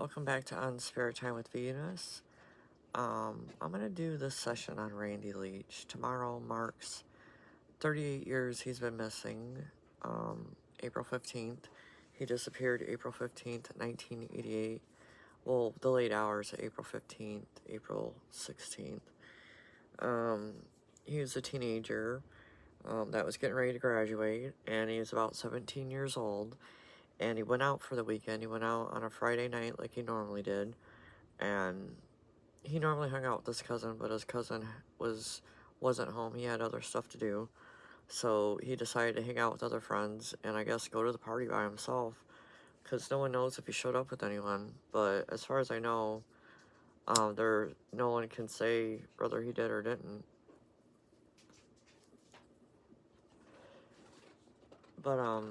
Welcome back to On Spirit Time with Venus. I'm going to do this session on Randy Leach. Tomorrow marks 38 years he's been missing. April 15th. He disappeared April 15th, 1988. Well, the late hours of April 15th, April 16th. He was a teenager that was getting ready to graduate, and he was about 17 years old. And he went out for the weekend. He went out on a Friday night like he normally did. And he normally hung out with his cousin, but his cousin wasn't home. He had other stuff to do. So he decided to hang out with other friends and I guess go to the party by himself. Because no one knows if he showed up with anyone. But as far as I know, no one can say whether he did or didn't. But,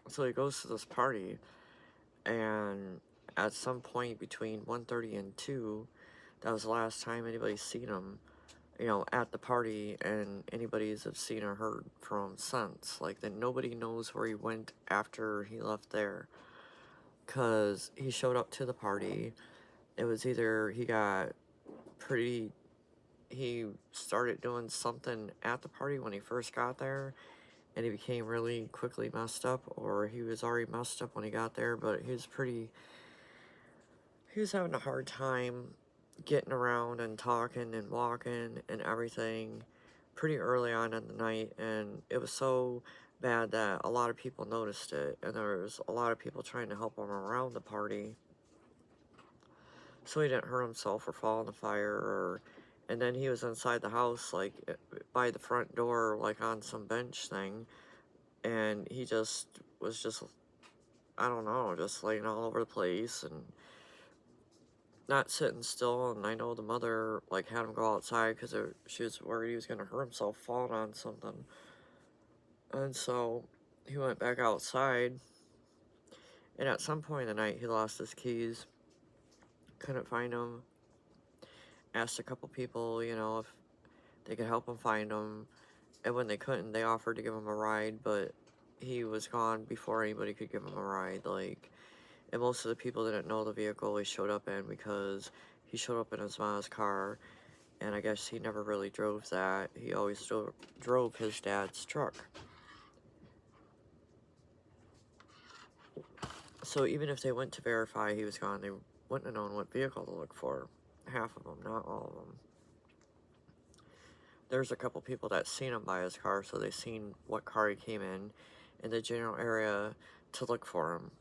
so he goes to this party, and at some point between 1:30 and 2, that was the last time anybody's seen him, at the party, and anybody's have seen or heard from him since. Like, that nobody knows where he went after he left there. Because he showed up to the party. It was either he started doing something at the party when he first got there, and he became really quickly messed up, or he was already messed up when he got there, but he was having a hard time getting around and talking and walking and everything pretty early on in the night, and it was so bad that a lot of people noticed it, and there was a lot of people trying to help him around the party so he didn't hurt himself or fall in the fire. And then he was inside the house, like by the front door, like on some bench thing, and he was just, I don't know, just laying all over the place and not sitting still. And I know the mother like had him go outside because she was worried he was going to hurt himself falling on something. And so he went back outside, and at some point in the night he lost his keys, couldn't find them. Asked a couple people, if they could help him find them, and when they couldn't, they offered to give him a ride, but he was gone before anybody could give him a ride. And most of the people didn't know the vehicle he showed up in because he showed up in his mom's car, and I guess he never really drove that. He always drove his dad's truck. So even if they went to verify he was gone, they wouldn't have known what vehicle to look for. Half of them, not all of them. There's a couple people that seen him by his car, so they seen what car he came in the general area to look for him.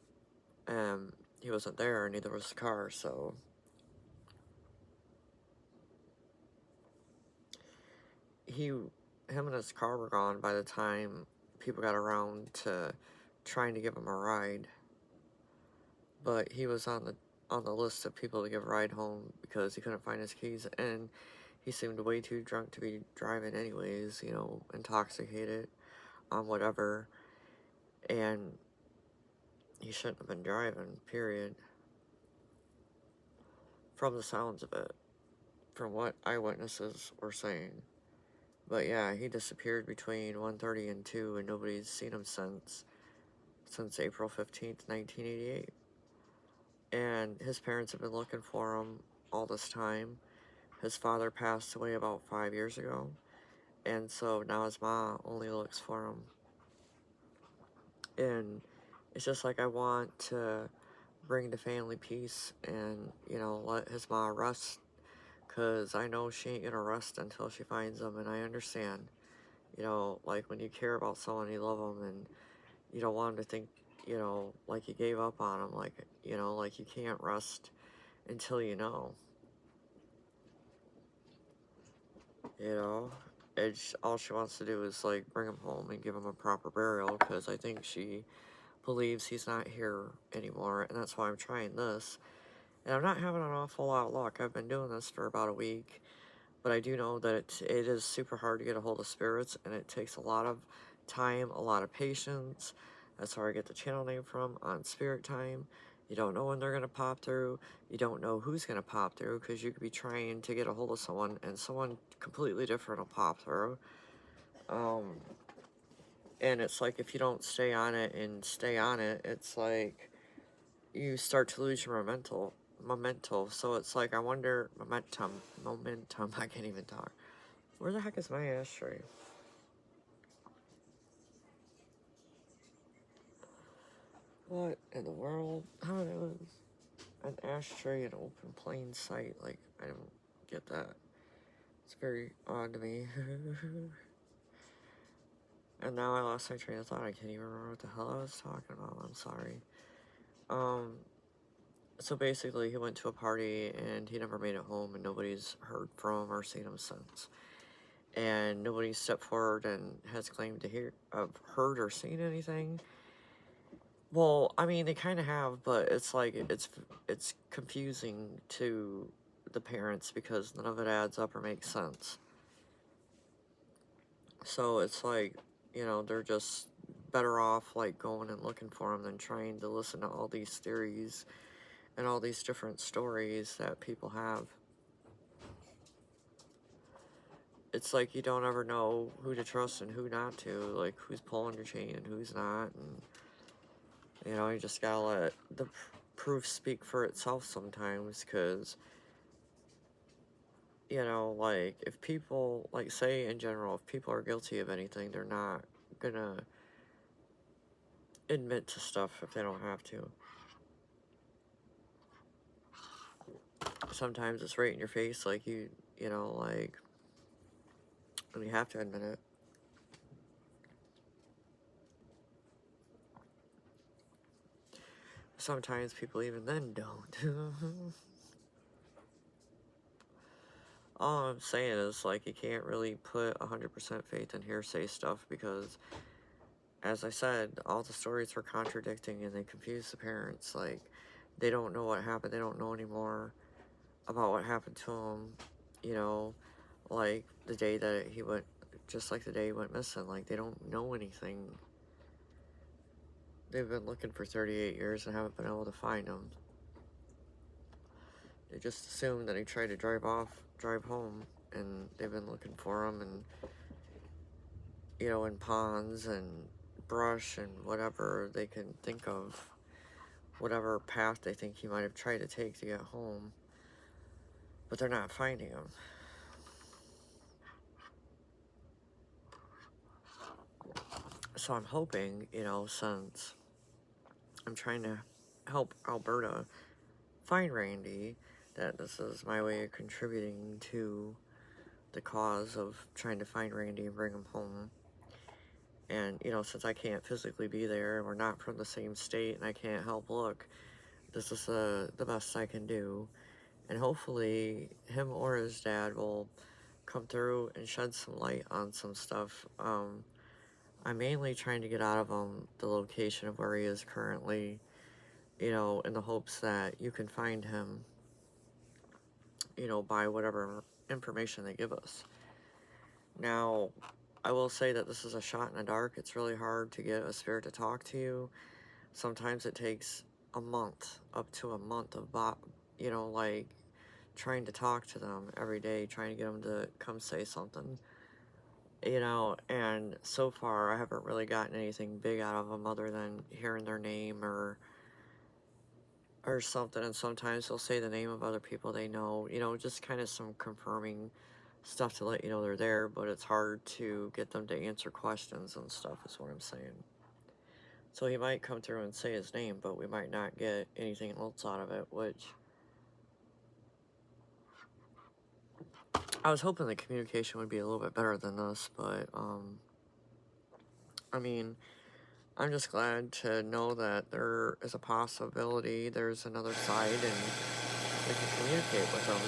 And he wasn't there, neither was the car, so him and his car were gone by the time people got around to trying to give him a ride. But he was on the list of people to give a ride home because he couldn't find his keys, and he seemed way too drunk to be driving anyways, intoxicated on whatever, and he shouldn't have been driving, period. From the sounds of it, from what eyewitnesses were saying. But yeah, he disappeared between 1:30 and 2, and nobody's seen him since April 15th, 1988. And his parents have been looking for him all this time. His father passed away about 5 years ago, and so now his mom only looks for him. And it's just like, I want to bring the family peace and, let his mom rest, because I know she ain't gonna rest until she finds him, and I understand. Like when you care about someone, you love them, and you don't want them to think, like you gave up on them, like you can't rest until you know. All she wants to do is like bring him home and give him a proper burial, because I think she believes he's not here anymore, and that's why I'm trying this. And I'm not having an awful lot of luck. I've been doing this for about a week, but I do know that it is super hard to get a hold of spirits, and it takes a lot of time, a lot of patience. That's where I get the channel name from, On Spirit Time. You don't know when they're going to pop through. You don't know who's going to pop through, because you could be trying to get a hold of someone, and someone completely different will pop through. And it's like if you don't stay on it and stay on it, it's like you start to lose your momentum. So it's like I wonder momentum. I can't even talk. Where the heck is my ashtray? What in the world? How it was an ashtray in open plain sight? Like I don't get that. It's very odd to me. And now I lost my train of thought. I can't even remember what the hell I was talking about. I'm sorry. Um, so basically, he went to a party and he never made it home, and nobody's heard from him or seen him since. And nobody stepped forward and has claimed to have heard or seen anything. Well, I mean, they kind of have, but it's like it's confusing to the parents because none of it adds up or makes sense. So it's like, they're just better off like going and looking for them than trying to listen to all these theories and all these different stories that people have. It's like you don't ever know who to trust and who not to, like who's pulling your chain and who's not, and you just gotta let the proof speak for itself sometimes, because like if people, like say in general, if people are guilty of anything, they're not gonna admit to stuff if they don't have to. Sometimes it's right in your face, like like, and you have to admit it. Sometimes people even then don't. All I'm saying is, like, you can't really put 100% faith in hearsay stuff because, as I said, all the stories were contradicting and they confuse the parents. Like, they don't know what happened. They don't know anymore about what happened to him, like the day that he went, just like the day he went missing. Like, they don't know anything. They've been looking for 38 years and haven't been able to find him. They just assumed that he tried to drive home, and they've been looking for him, and in ponds and brush and whatever they can think of, whatever path they think he might have tried to take to get home, but they're not finding him. So I'm hoping, since I'm trying to help Alberta find Randy, that this is my way of contributing to the cause of trying to find Randy and bring him home. And, since I can't physically be there, and we're not from the same state, and I can't help look, this is the best I can do. And hopefully, him or his dad will come through and shed some light on some stuff. I'm mainly trying to get out of him the location of where he is currently, in the hopes that you can find him, by whatever information they give us. Now, I will say that this is a shot in the dark. It's really hard to get a spirit to talk to you. Sometimes it takes a month, up to a month of, like trying to talk to them every day, trying to get them to come say something, and so far I haven't really gotten anything big out of them other than hearing their name or something, and sometimes they'll say the name of other people they know, just kind of some confirming stuff to let you know they're there, but it's hard to get them to answer questions and stuff, is what I'm saying. So he might come through and say his name, but we might not get anything else out of it, which I was hoping the communication would be a little bit better than this, but, I mean, I'm just glad to know that there is a possibility, there's another side, and we can communicate with them,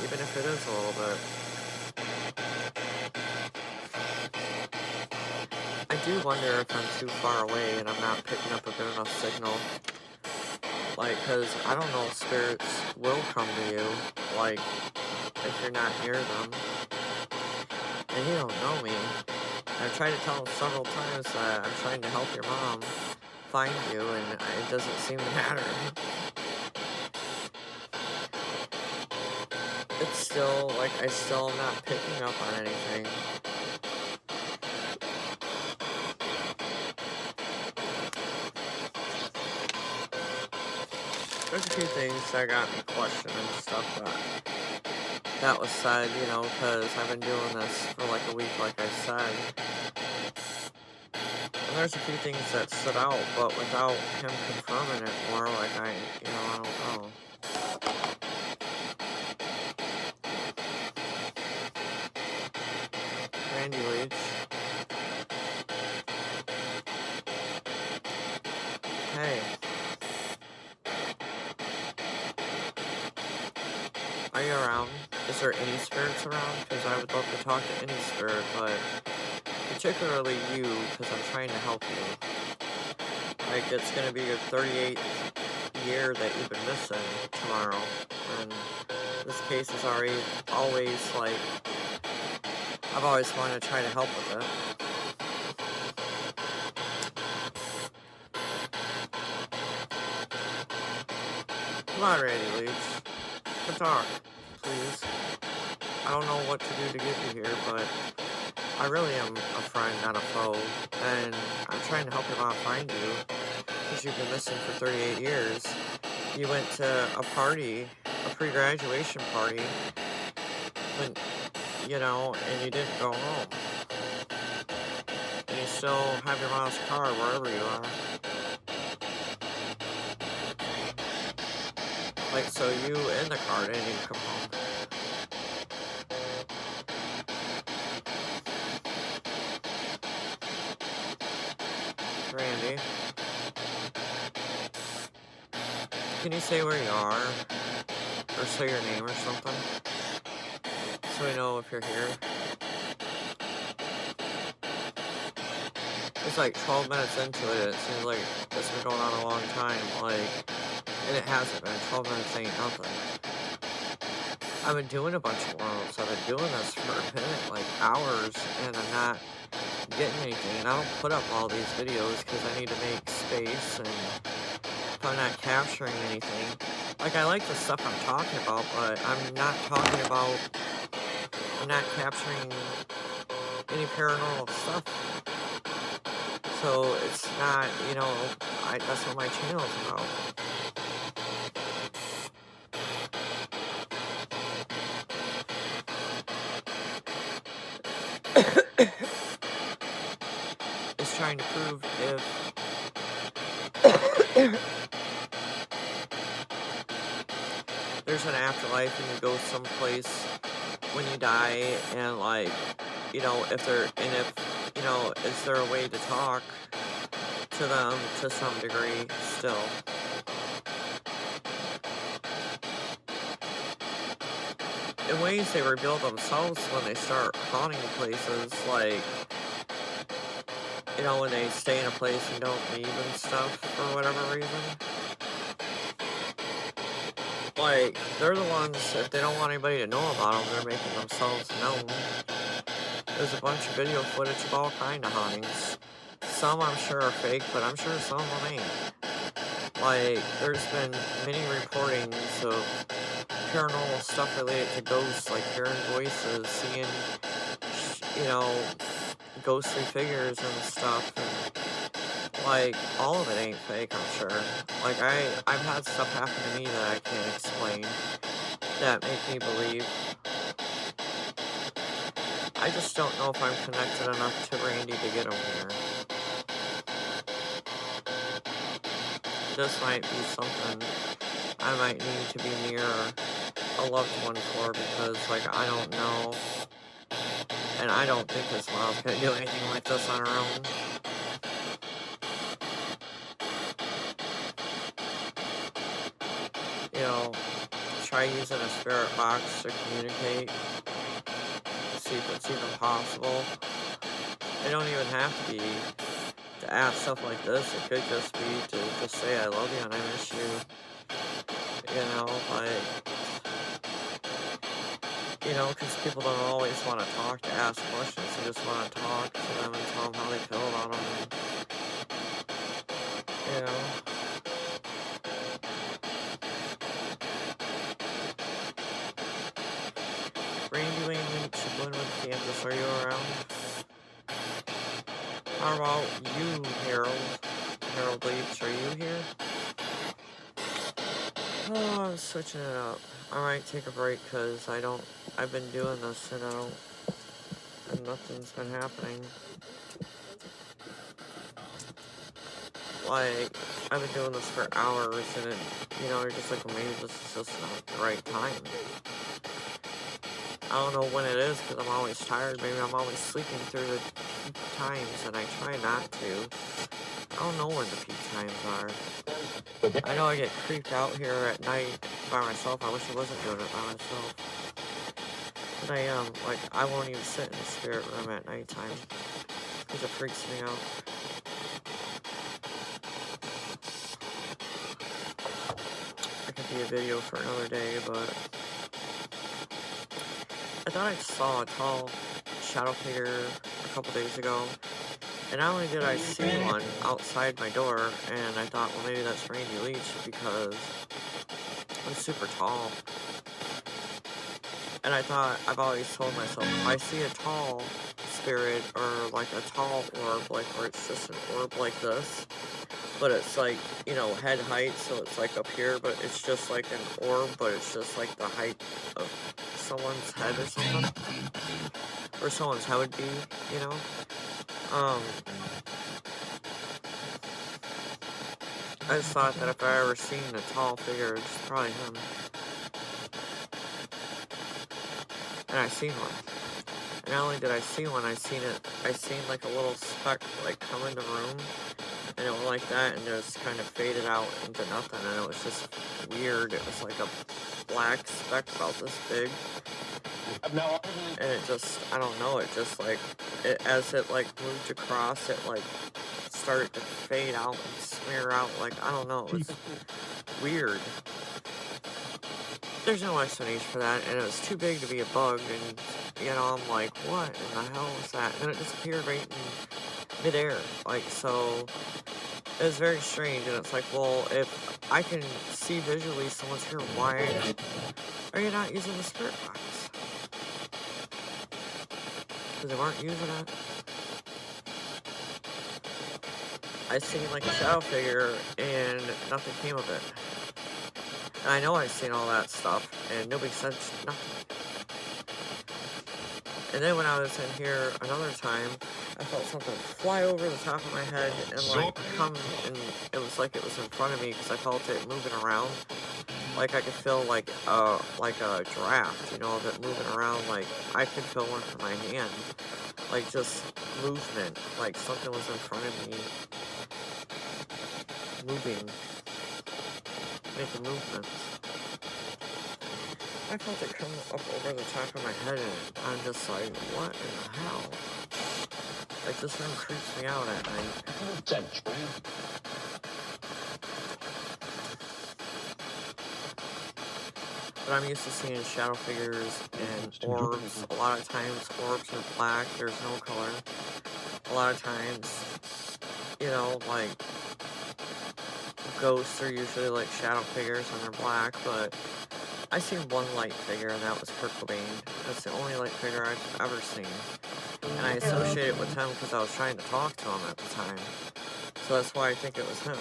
even if it is a little bit. I do wonder if I'm too far away and I'm not picking up a good enough signal. Like, because I don't know if spirits will come to you, like, if you're not near them. And you don't know me. I've tried to tell him several times that I'm trying to help your mom find you, and it doesn't seem to matter. It's still, like, I still am not picking up on anything. there's a few things that got me questioning stuff that was said, you know, because I've been doing this for like a week, like I said. And there's a few things that stood out, but without him confirming it more, like I don't know. Randy Leach. Hey. Are you around? Is there any spirits around? Because I would love to talk to any spirit, but particularly you, because I'm trying to help you. Like, it's going to be your 38th year that you've been missing tomorrow, and this case is always, like, I've always wanted to try to help with it. Come on, Randy Leach. Come talk, please. I don't know what to do to get you here, but I really am a friend, not a foe, and I'm trying to help your mom find you, because you've been missing for 38 years. You went to a party, a pre-graduation party, when, you know, and you didn't go home. And you still have your mom's car wherever you are. Like, so you in the car didn't even come home. Randy, can you say where you are? Or say your name or something? So we know if you're here. It's like 12 minutes into it. It seems like it's been going on a long time. Like, and it hasn't been. 12 minutes ain't nothing. I've been doing a bunch of worlds. I've been doing this for a minute, like hours, and I'm not getting anything. And I don't put up all these videos because I need to make space, and if I'm not capturing anything. Like, I like the stuff I'm talking about, but I'm not capturing any paranormal stuff. So it's not, you know, that's what my channel is about. It's trying to prove if there's an afterlife and you go someplace when you die, and like, you know, if you know, is there a way to talk to them to some degree still? In ways they reveal themselves when they start haunting places, like, you know, when they stay in a place and don't leave and stuff for whatever reason. Like, they're the ones, if they don't want anybody to know about them, they're making themselves known. There's a bunch of video footage of all kind of hauntings. Some I'm sure are fake, but I'm sure some of them ain't. Like, there's been many reportings of paranormal stuff related to ghosts, like hearing voices, seeing, you know, ghostly figures and stuff. And, like, all of it ain't fake, I'm sure. Like, I've had stuff happen to me that I can't explain that make me believe. I just don't know if I'm connected enough to Randy to get him here. This might be something I might need to be near a loved one for, because, like, I don't know. And I don't think his mom's gonna do anything like this on her own. You know, try using a spirit box to communicate. See if it's even possible. It don't even have to be to ask stuff like this. It could just be to just say I love you and I miss you. You know, like, you know, because people don't always want to talk to ask questions. They just want to talk to them and tell them how they feel about them. And, you know. Randy Leach, Glenwood, Kansas, are you around? How about you, Harold? Harold Leach, are you here? Oh, I'm switching it up. I might take a break because I've been doing this and and nothing's been happening. Like, I've been doing this for hours and you're just like, well, maybe this is just not the right time. I don't know when it is because I'm always tired. Maybe I'm always sleeping through the peak times and I try not to. I don't know when the peak times are. I know I get creeped out here at night by myself. I wish I wasn't doing it by myself. But I am. Like, I won't even sit in the spirit room at nighttime because it freaks me out. That could be a video for another day, but I thought I saw a tall shadow figure a couple days ago. And not only did I see one outside my door, and I thought, well, maybe that's Randy Leach because it was super tall. And I thought, I've always told myself, if I see a tall spirit or like a tall orb, like where it's just an orb like this, but it's like, head height, so it's like up here, but it's just like an orb, but it's just like the height of someone's head or something. Or someone's head would be, I just thought that if I ever seen a tall figure, it's probably him. And I seen one. And not only did I see one, I seen like a little speck like come in the room, and it went like that, and just kind of faded out into nothing, and it was just weird. It was like a black speck about this big. And it just, I don't know, it just like, as it like moved across, it like started to fade out and smear out, like, I don't know, it was weird. There's no explanation for that, and it was too big to be a bug, and, I'm like, what in the hell was that? And then it disappeared right in midair, like, so, it was very strange, and it's like, well, if I can see visually someone's here, why are you not using the spirit box? Because they weren't using it. I seen like a shadow figure and nothing came of it. And I know I've seen all that stuff and nobody said nothing. And then when I was in here another time, I felt something fly over the top of my head and like come, and it was like it was in front of me because I felt it moving around. Like I could feel like a draft, of it moving around. Like I could feel one from my hand, like just movement, like something was in front of me, moving, making movements. I felt it come up over the top of my head, and I'm just like, what in the hell? Like this room creeps me out at night. But I'm used to seeing shadow figures and orbs. A lot of times orbs are black, there's no color. A lot of times, like ghosts are usually like shadow figures and they're black, but I seen one light figure and that was Kurt Cobain. That's the only light figure I've ever seen. And I associate it with him because I was trying to talk to him at the time. So that's why I think it was him.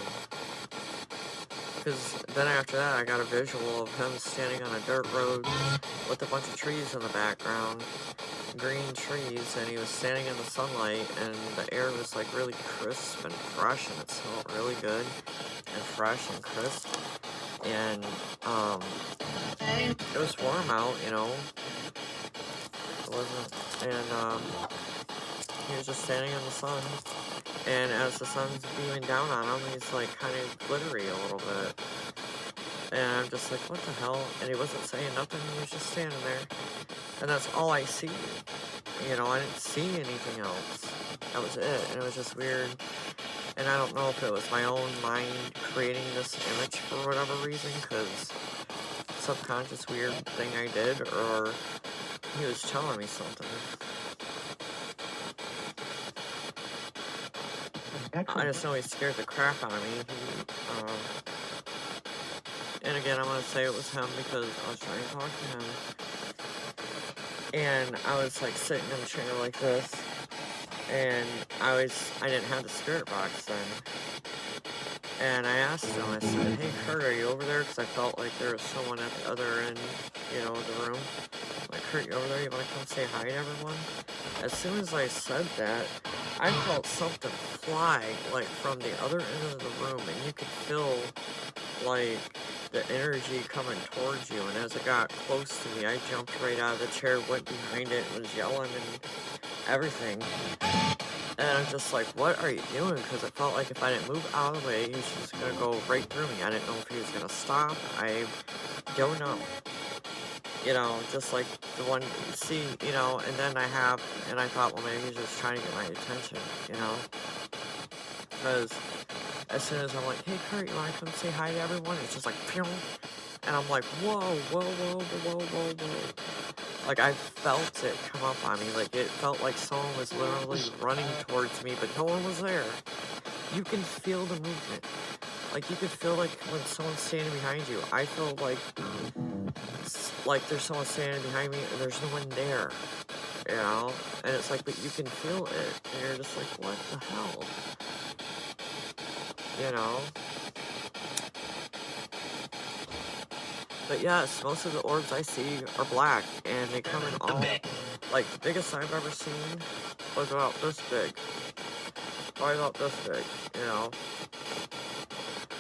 Because then after that, I got a visual of him standing on a dirt road with a bunch of trees in the background, green trees, and he was standing in the sunlight, and the air was like really crisp and fresh, and it smelled really good and fresh and crisp, and it was warm out, It wasn't, and he was just standing in the sun. And as the sun's beaming down on him, he's like kind of glittery a little bit. And I'm just like, what the hell? And he wasn't saying nothing, he was just standing there. And that's all I see. I didn't see anything else. That was it. And it was just weird. And I don't know if it was my own mind creating this image for whatever reason, because subconscious weird thing I did, or he was telling me something. I just know he scared the crap out of me. And again, I'm going to say it was him because I was trying to talk to him. And I was like sitting in a chair like this. And I didn't have the spirit box then. And I asked him, I said, hey Kurt, are you over there? Because I felt like there was someone at the other end, of the room. Like, Kurt, you over there? You want to come say hi to everyone? As soon as I said that, I felt something fly, like, from the other end of the room, and you could feel, like, the energy coming towards you. And as it got close to me, I jumped right out of the chair, went behind it, and was yelling and everything. And I'm just like, what are you doing? Because it felt like if I didn't move out of the way, he was just going to go right through me. I didn't know if he was going to stop. I don't know. Just like the one, see, and then I thought, well, maybe he's just trying to get my attention, Because as soon as I'm like, hey, Kurt, you want to come say hi to everyone? It's just like, pew. And I'm like, whoa, whoa, whoa, whoa, whoa, whoa. Like, I felt it come up on me. Like, it felt like someone was literally running towards me, but no one was there. You can feel the movement. Like, you could feel like when someone's standing behind you. I feel like there's someone standing behind me and there's no one there. And it's like, but you can feel it. And you're just like, what the hell? But yes, most of the orbs I see are black, and they come in all, like, the biggest I've ever seen was about this big. Probably about this big,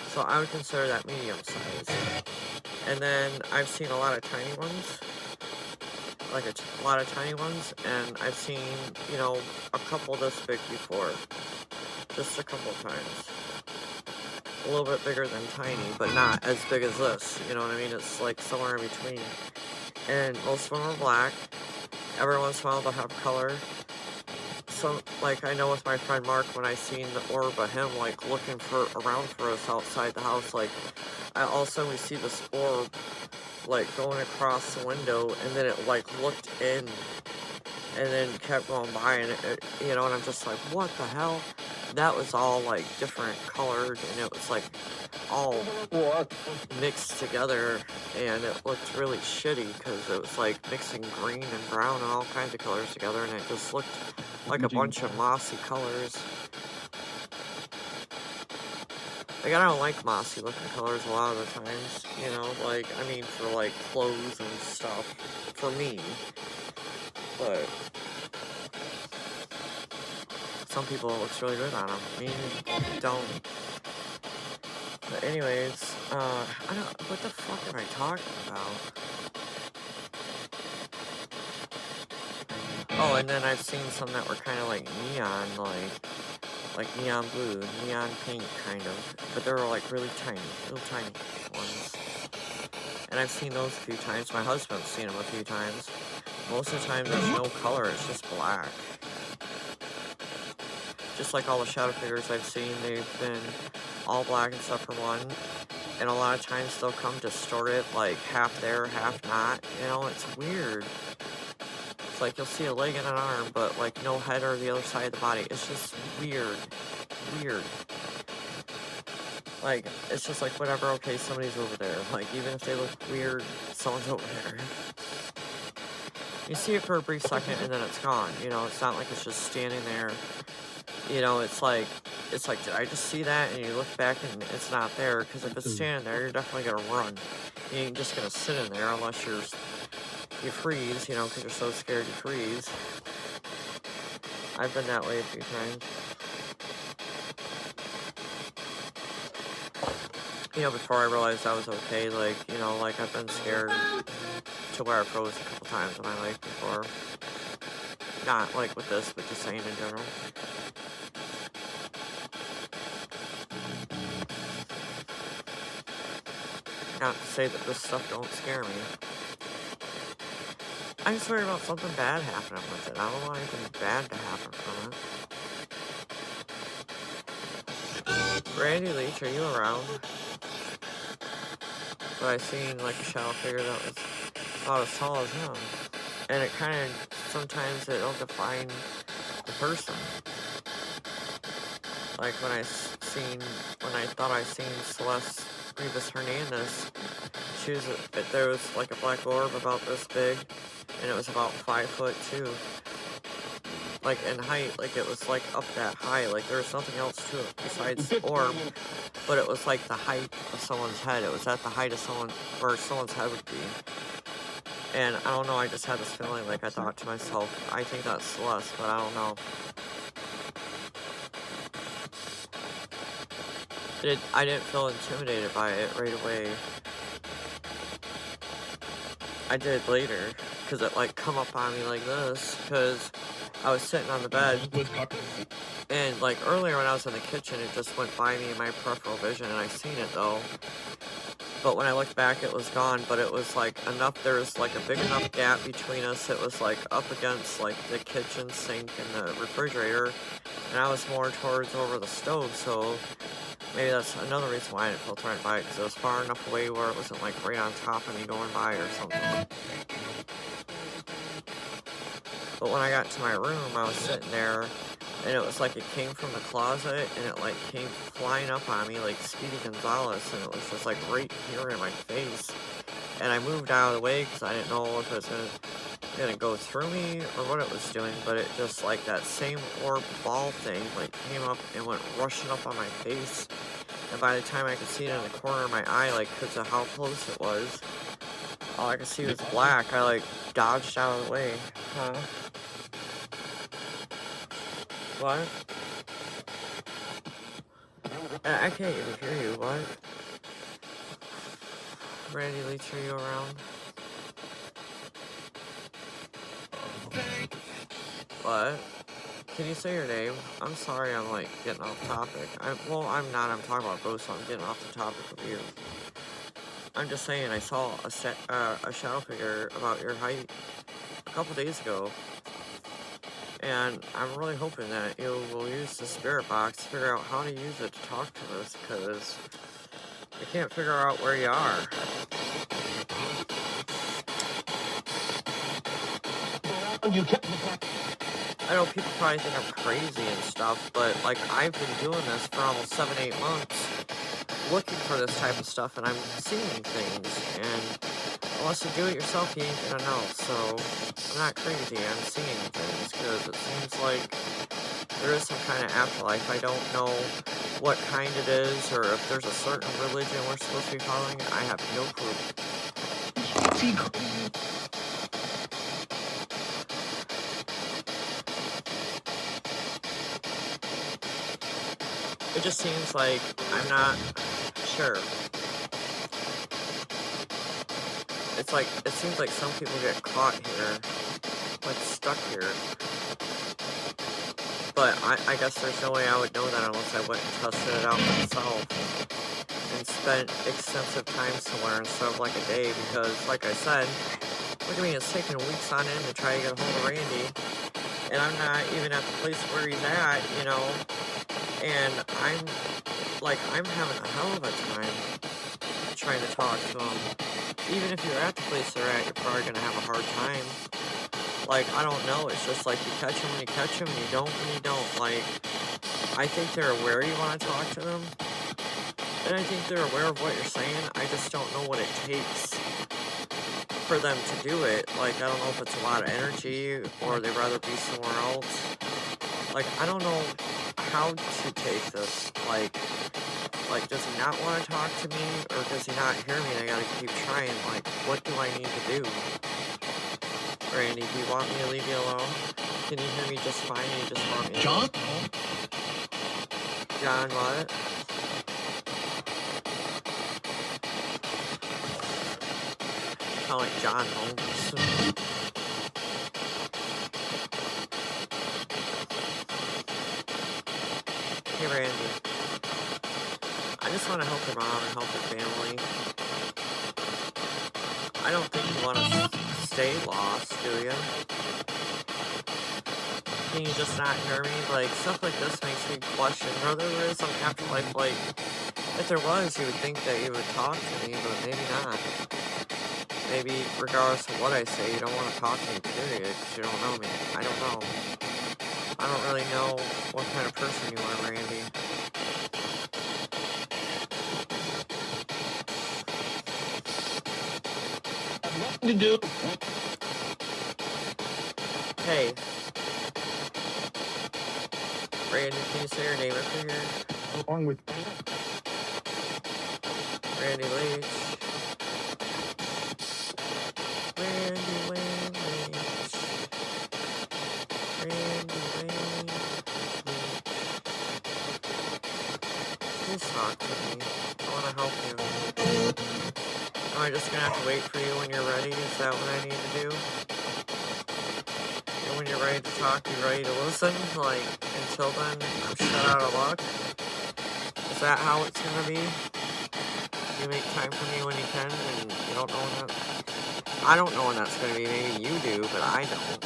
So I would consider that medium size. And then I've seen a lot of tiny ones, like a lot of tiny ones, and I've seen, a couple this big before. Just a couple times. A little bit bigger than tiny, but not as big as this, you know what I mean? It's like somewhere in between. And most of them are black. Every once in a while they'll have color. So, like, I know with my friend Mark, when I seen the orb of him, like, looking around for us outside the house, like, all of a sudden we see this orb, like, going across the window, and then it, like, looked in, and then kept going by, and and I'm just like, what the hell? That was all, like, different colored, and it was, like, all mixed together, and it looked really shitty, because it was, like, mixing green and brown and all kinds of colors together, and it just looked like a bunch of mossy colors. Like, I don't like mossy looking colors a lot of the times, for, like, clothes and stuff, for me, but some people it looks really good on them. Me, don't. But anyways, I don't, what the fuck am I talking about? Oh, and then I've seen some that were kind of like neon, like neon blue, neon pink, kind of. But they were like really tiny, little tiny ones. And I've seen those a few times. My husband's seen them a few times. Most of the time there's no color, it's just black. Just like all the shadow figures I've seen, they've been all black except for one. And a lot of times they'll come distorted, like half there, half not. It's weird. It's like you'll see a leg and an arm, but like no head or the other side of the body. It's just weird. Weird. Like, it's just like, whatever, okay, somebody's over there. Like, even if they look weird, someone's over there. You see it for a brief second and then it's gone. It's not like it's just standing there. It's like, did I just see that? And you look back and it's not there. Because if it's standing there, you're definitely going to run. You ain't just going to sit in there unless you freeze, because you're so scared you freeze. I've been that way a few times. Before I realized I was okay, like I've been scared to where I froze a couple times in my life before. Not like with this, but just saying in general. Not to say that this stuff don't scare me. I'm just worried about something bad happening with it. I don't want anything bad to happen from it. Randy Leach, are you around? But I seen like a shadow figure that was about as tall as him. And it kind of, sometimes it'll define the person. Like when I thought I seen Celeste Rivas Hernandez, there was like a black orb about this big, and it was about 5 foot too. like in height, like it was like up that high, like there was nothing else to it besides the orb, but it was like the height of someone's head. It was at the height of someone, where someone's head would be. And I don't know, I just had this feeling, like I thought to myself, I think that's Celeste, but I don't know. I didn't feel intimidated by it right away. I did later, because it like come up on me like this, because I was sitting on the bed, and like earlier when I was in the kitchen, it just went by me in my peripheral vision, and I seen it though. But when I looked back, it was gone, but it was like enough, there was like a big enough gap between us, it was like up against like the kitchen sink and the refrigerator, and I was more towards over the stove, so maybe that's another reason why I didn't feel threatened by it, because it was far enough away where it wasn't like right on top of me going by or something. But when I got to my room, I was sitting there, and it was like it came from the closet, and it like came flying up on me like Speedy Gonzalez, and it was just like right here in my face. And I moved out of the way because I didn't know if it was gonna go through me or what it was doing, but it just like that same orb ball thing like came up and went rushing up on my face. And by the time I could see it in the corner of my eye, like because of how close it was, all I could see was black. I like dodged out of the way. Huh? What? I can't even hear you. What? Randy Leach, are you around? What? Can you say your name? I'm sorry I'm like getting off topic. Well, I'm not. I'm talking about ghosts, so I'm getting off the topic of you. I'm just saying I saw a shadow figure about your height a couple days ago. And I'm really hoping that you will use the spirit box to figure out how to use it to talk to us, because I can't figure out where you are. I know people probably think I'm crazy and stuff, but like I've been doing this for almost 7-8 months, looking for this type of stuff, and I'm seeing things, and unless you do it yourself, you ain't gonna know. So I'm not crazy, I'm seeing things, because it seems like there is some kind of afterlife. I don't know what kind it is, or if there's a certain religion we're supposed to be following. I have no clue. It just seems like I'm not sure. It's like, it seems like some people get caught here, like stuck here. But I guess there's no way I would know that unless I went and tested it out myself and spent extensive time somewhere instead of like a day, because like I said, look at me, it's taking weeks on end to try to get a hold of Randy, and I'm not even at the place where he's at, you know, and I'm having a hell of a time trying to talk to him. Even if you're at the place they're at, you're probably going to have a hard time. Like, I don't know, it's just like you catch him when you catch him, and you don't when you don't. Like, I think they're aware you want to talk to them, and I think they're aware of what you're saying. I just don't know what it takes for them to do it. Like, I don't know if it's a lot of energy, or they'd rather be somewhere else. Like, I don't know how to take this. Like, does he not want to talk to me, or does he not hear me and I gotta keep trying? Like, what do I need to do? Randy, do you want me to leave you alone? Can you hear me just fine and you just want me to... John? John, what? Sound like John Holmes. Hey, Randy. I just want to help your mom and help your family. I don't think you want to stay lost, do you? Can you just not hear me? Like, stuff like this makes me question whether there is some afterlife. Like, if there was, you would think that you would talk to me, but maybe not. Maybe, regardless of what I say, you don't want to talk to me, period, because you don't know me. I don't know. I don't really know what kind of person you are, Randy. To do. Hey, Randy, can you say your name after here? Along with Randy Leach. Randy Wayne Leach. Randy Wayne Leach. Please talk to me. I want to help you. Am I just going to have to wait for you when you're ready? Is that what I need to do? And when you're ready to talk, be ready to listen? Like, until then, I'm shut out of luck? Is that how it's going to be? You make time for me when you can, and you don't know when that... I don't know when that's going to be. Maybe you do, but I don't.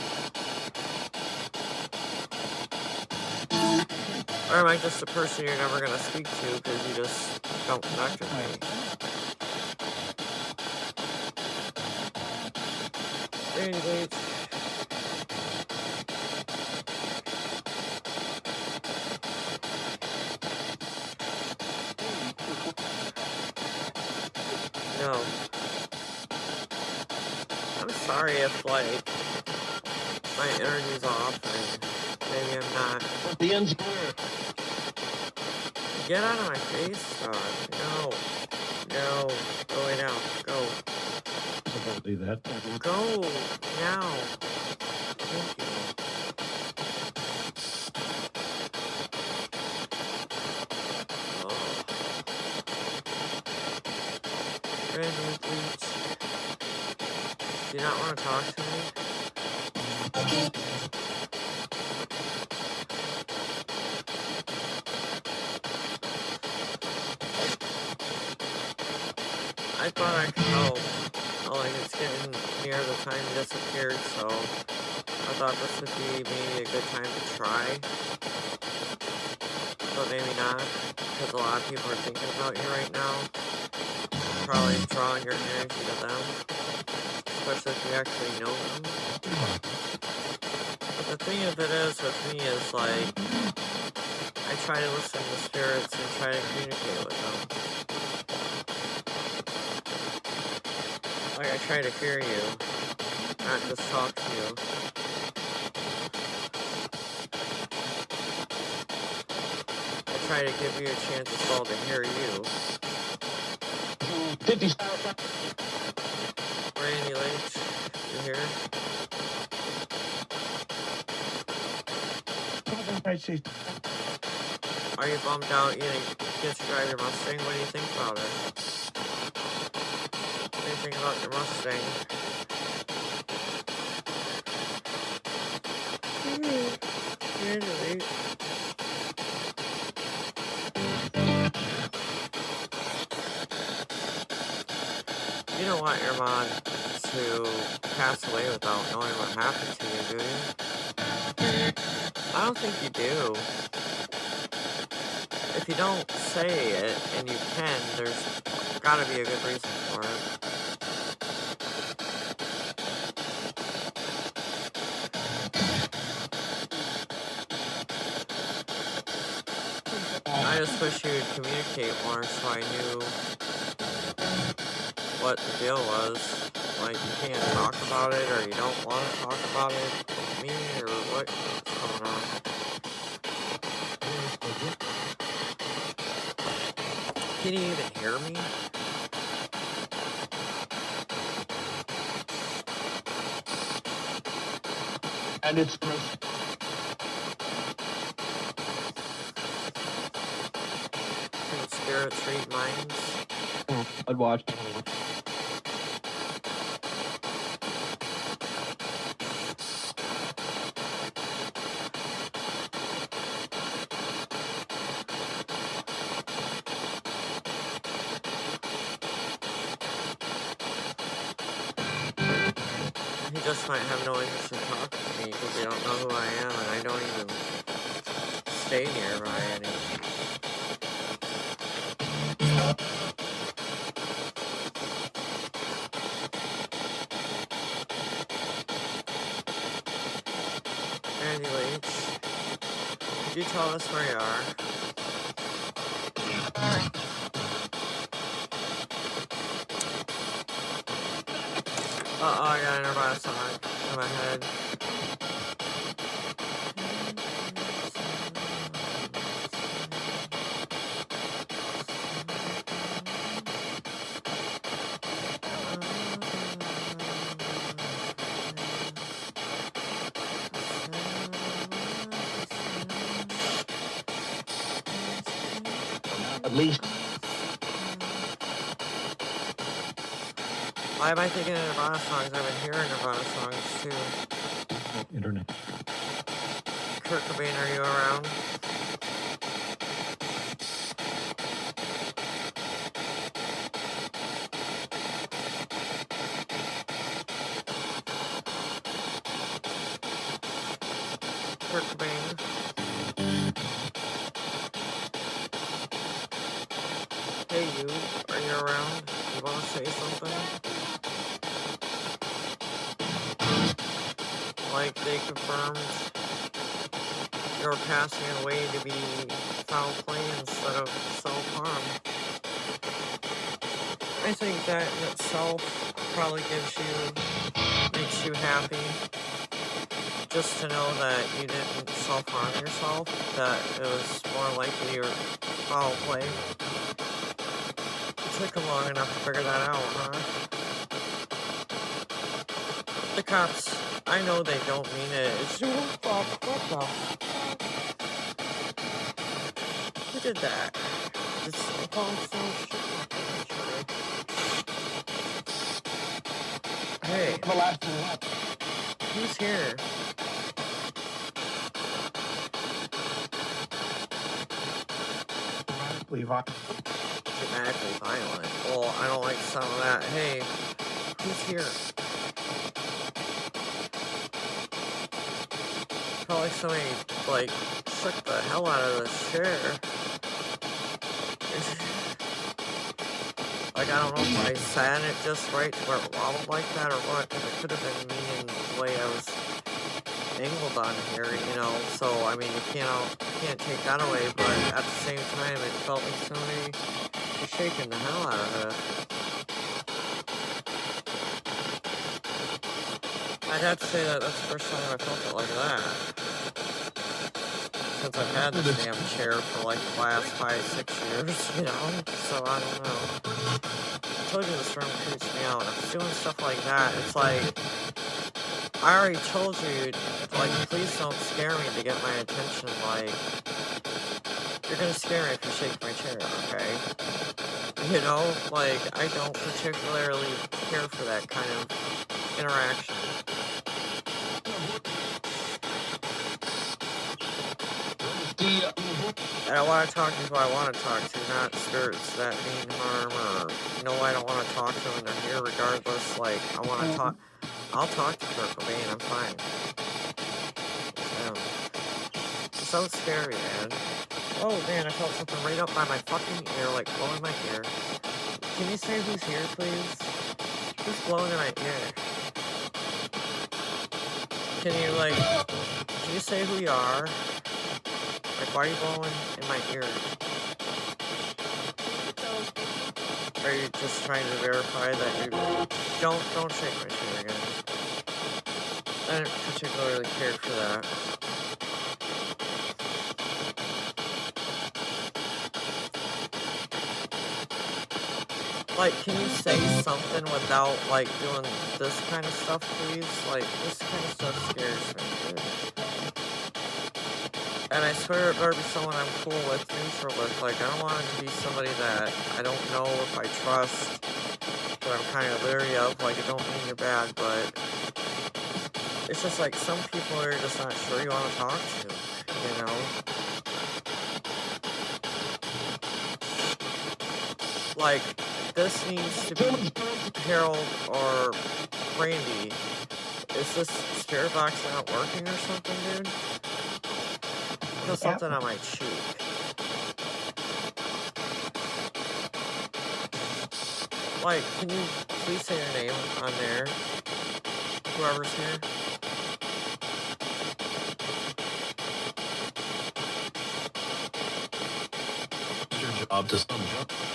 Or am I just a person you're never going to speak to because you just don't connect with me? Randy Leach. No. I'm sorry if, like, my energy's off and maybe I'm not. the end square. Get out of my face, God. No. No. Go away now. Go. Don't do that. Go. Now. Thank you. Oh. Randy Leach. Do you not want to talk to me? I thought I could help. Oh, like it's getting near the time you disappeared, so I thought this would be maybe a good time to try. But maybe not, because a lot of people are thinking about you right now. Probably drawing your energy to them, especially if you actually know them. But the thing of it is with me is like, I try to listen to spirits and try to communicate with them. Like I try to hear you, not just talk to you. I try to give you a chance as well to hear you. 50 Randy Leach, you here? Are you bummed out you didn't get to drive your Mustang? What do you think about it? What do you think about your Mustang? Randy Leach. You don't want your mom to pass away without knowing what happened to you, do you? I don't think you do. If you don't say it, and you can, there's gotta be a good reason for it. I just wish you would communicate more so I knew what the deal was. Like, you can't talk about it, or you don't want to talk about it with me, or what's going on? Can you even hear me? and it's Can spirits read minds? I'd watch. He just might have no interest in talking to me because they don't know who I am, and I don't even stay nearby any. Randy Leach, could you tell us where you are? Uh-oh, I got an nearby song in my head. At least. Why am I thinking of Nirvana songs? I've been hearing Nirvana songs too. Internet. Kurt Cobain, are you around? Kurt Cobain. Hey you, are you around? You wanna say something? Like they confirmed you're passing away to be foul play instead of self-harm. I think that in itself probably makes you happy. Just to know that you didn't self-harm yourself, that it was more likely you were foul play. It took them long enough to figure that out, huh? The cops, I know they don't mean it. It's what the fuck? Who did that? It's phone shit. Hey, The last one. who's here? Dramatically violent. Well, I don't like some of that. Hey, who's here? Felt like somebody, like, shook the hell out of this chair. Like, I don't know if I sat it just right to where it wobbled like that or what, because it could have been me in the way I was angled on here, you know, so, I mean, you can't take that away, but at the same time, it felt like somebody was shaking the hell out of it. I'd have to say that that's the first time I felt it like that. Since I've had this damn chair for like the last 5-6 years, you know, so I don't know. I told you this room creeps me out. If it's doing stuff like that, it's like, I already told you, like, please don't scare me to get my attention, like, you're gonna scare me if you shake my chair, okay? You know, like, I don't particularly care for that kind of interaction. And I want to talk to who I want to talk to, not spirits that mean harm, or, no, I don't want to talk to them and they're here regardless, like, I want to talk, I'll talk to Kurt Cobain, I'm fine. It's so scary, man. Oh, man, I felt something right up by my fucking ear, like, blowing my ear. Can you say who's here, please? Who's blowing in my ear? Can you say who you are? Like, why are you blowing in my ear? Are you just trying to verify that you... Don't shake my chair again. I didn't particularly care for that. Like, can you say something without, like, doing this kind of stuff, please? Like, this kind of stuff scares me, dude. And I swear it better be someone I'm cool with, neutral with. Like, I don't want it to be somebody that I don't know if I trust, that I'm kind of leery of. Like, I don't mean you're bad, but it's just like some people are just not sure you want to talk to, you know? Like, this needs to be Harold or Randy. Is this spirit box not working or something, dude? I feel something on my cheek. Like, can you please say your name on there? Whoever's here.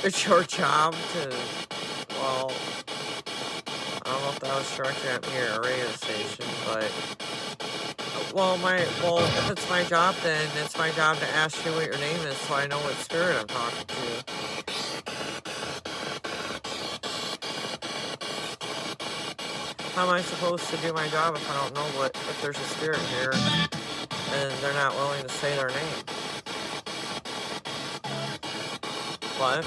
It's your job to, well, I don't know if that was directed at me or a radio station, but, well, if it's my job, then it's my job to ask you what your name is so I know what spirit I'm talking to. How am I supposed to do my job if I don't know if there's a spirit here and they're not willing to say their name? What?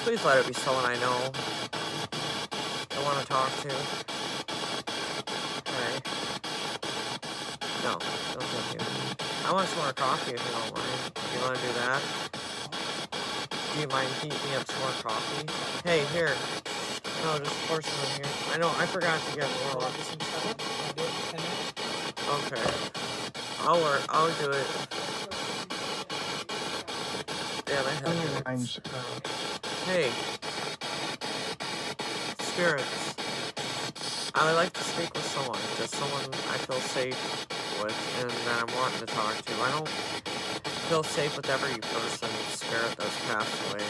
Please let it be someone I know. I want to talk to. Okay. No, don't thank you. I want some more coffee if you don't mind. You want to do that? Do you mind heating me up some more coffee? Hey, here. No, just pour some in here. I know, I forgot to get more. Okay. I'll do it. Yeah, my head hurts. Hey. Spirits. I would like to speak with someone. Just someone I feel safe with and that I'm wanting to talk to. I don't feel safe with every person, spirit that's passed away.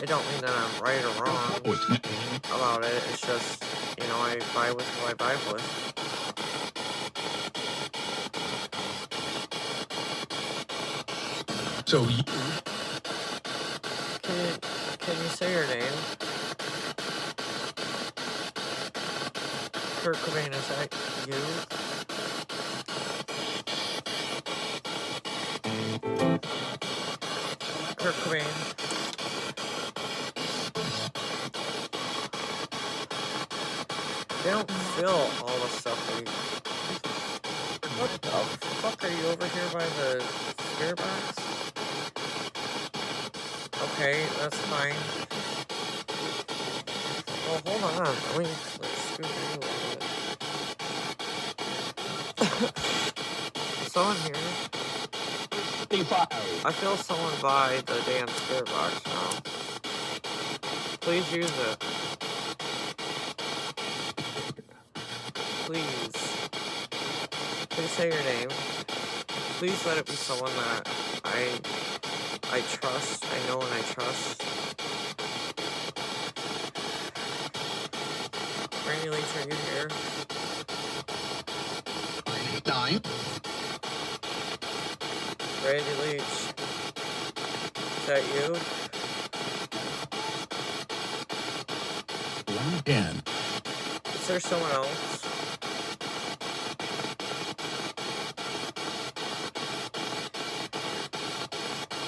It don't mean that I'm right or wrong about it. It's just, you know, I vibe with who I vibe with. So you... Can you say your name? Kurt Cobain, is that you? Kurt Cobain. They don't feel all the stuff we... What the fuck, are you over here by the spirit box? Okay, that's fine. Well, hold on. Let me scoot you a little bit. Someone here? I feel someone by the damn spirit box now. Please use it. Please. Please say your name. Please let it be someone that I trust. I know and I trust. Randy Leach, are you here? 9. Randy Leach. Is that you? 10. Is there someone else?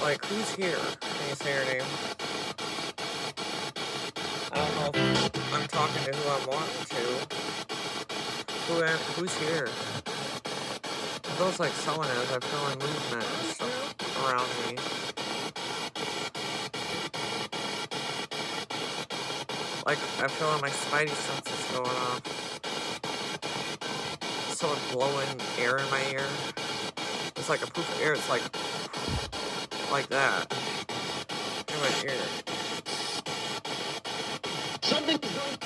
Like, who's here? Can you say your name? I don't know if I'm talking to who I'm wanting to. Who's here? It feels like someone is. I'm feeling movement and stuff around me. Like, I'm feeling my spidey senses going off. Someone blowing air in my ear. It's like a poof of air. It's like that. In my ear. Something's wrong.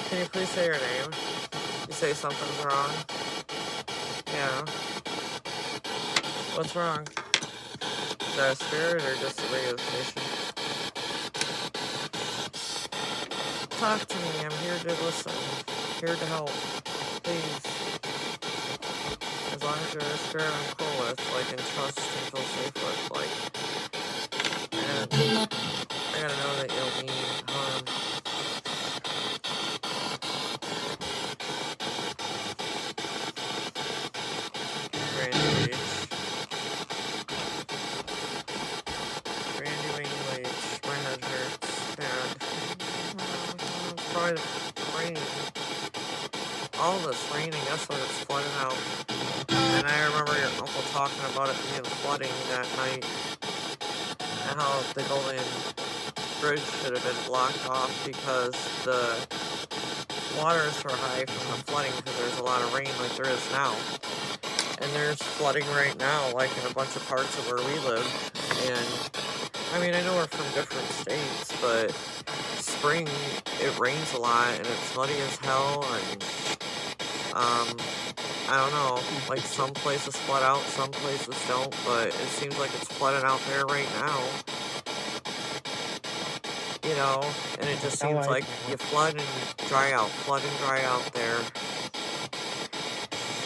Can you please say your name? You say something's wrong? Yeah. What's wrong? Is that a spirit or just a radio station? Talk to me. I'm here to listen. Here to help. Please. As long as you're a spirit I'm cool with, like, and trust and feel safe with, like, and I gotta know that you'll mean harm. Randy Leach. Randy Leach. My head hurts bad. It's probably the rain. All this raining, that's what it's flooding out. And I remember your uncle talking about it being flooding that night. And how the Golden Bridge should have been blocked off because the waters were high from the flooding because there's a lot of rain like there is now. And there's flooding right now, like in a bunch of parts of where we live. And, I mean, I know we're from different states, but spring, it rains a lot and it's muddy as hell and, I don't know, like some places flood out, some places don't, but it seems like it's flooding out there right now. You know, and it just seems like you flood and dry out there.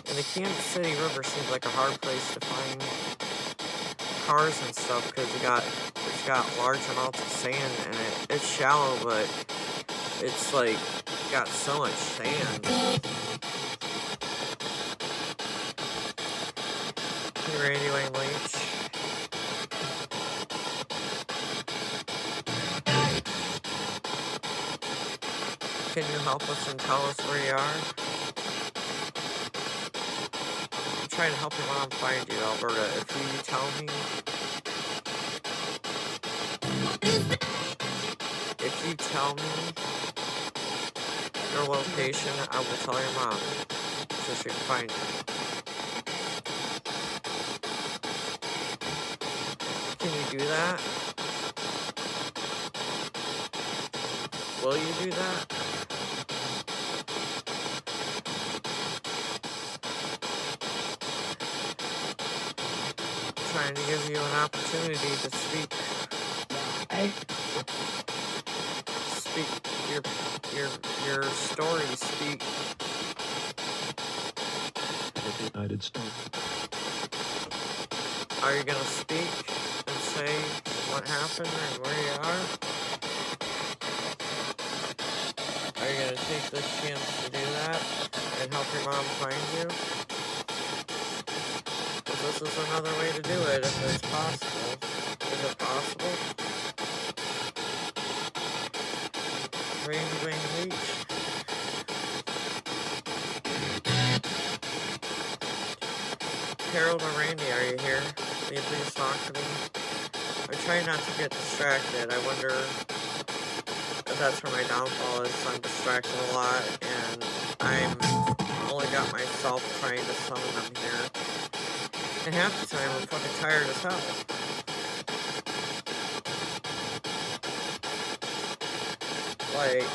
And the Kansas City River seems like a hard place to find cars and stuff because it's got large amounts of sand in it. It's shallow, but it's like got so much sand. Hey, Randy Leach. Can you help us and tell us where you are? I'm trying to help your mom find you, Alberta. If you tell me... If you tell me your location, I will tell your mom so she can find you. Can you do that? Will you do that? I'm trying to give you an opportunity to speak. Speak your story. Speak. The United States. Are you gonna speak and say what happened and where you are? Are you gonna take this chance to do that and help your mom find you? Because this is another way to do it if it's possible. Is it possible? Randy Leach. Harold or Randy, are you here? Will you please talk to me? I'm trying not to get distracted. I wonder if that's where my downfall is. I'm distracted a lot, and I'm only got myself trying to summon them here. And half the time, I'm fucking tired as hell. Like...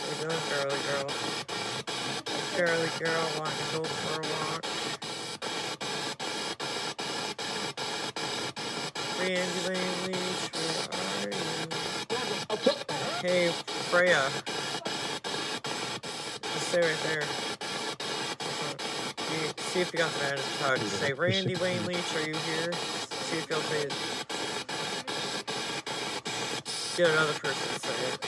What are you doing, girly girl? Girly girl, want to go for a walk? Randy Leach, where are you? Hey, Freya. Just stay right there. See if you got the man to talk. Say, Randy Wayne Leach, are you here? See if you'll say it. Get another person to say it.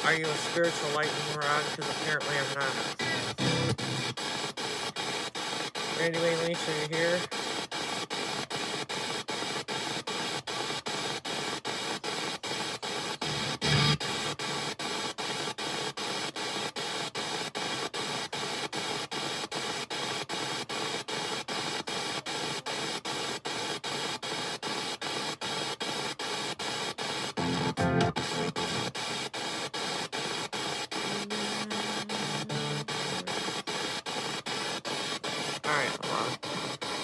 Are you a spiritual lightning rod? Because apparently I'm not. Randy Wayne Leach, are you here?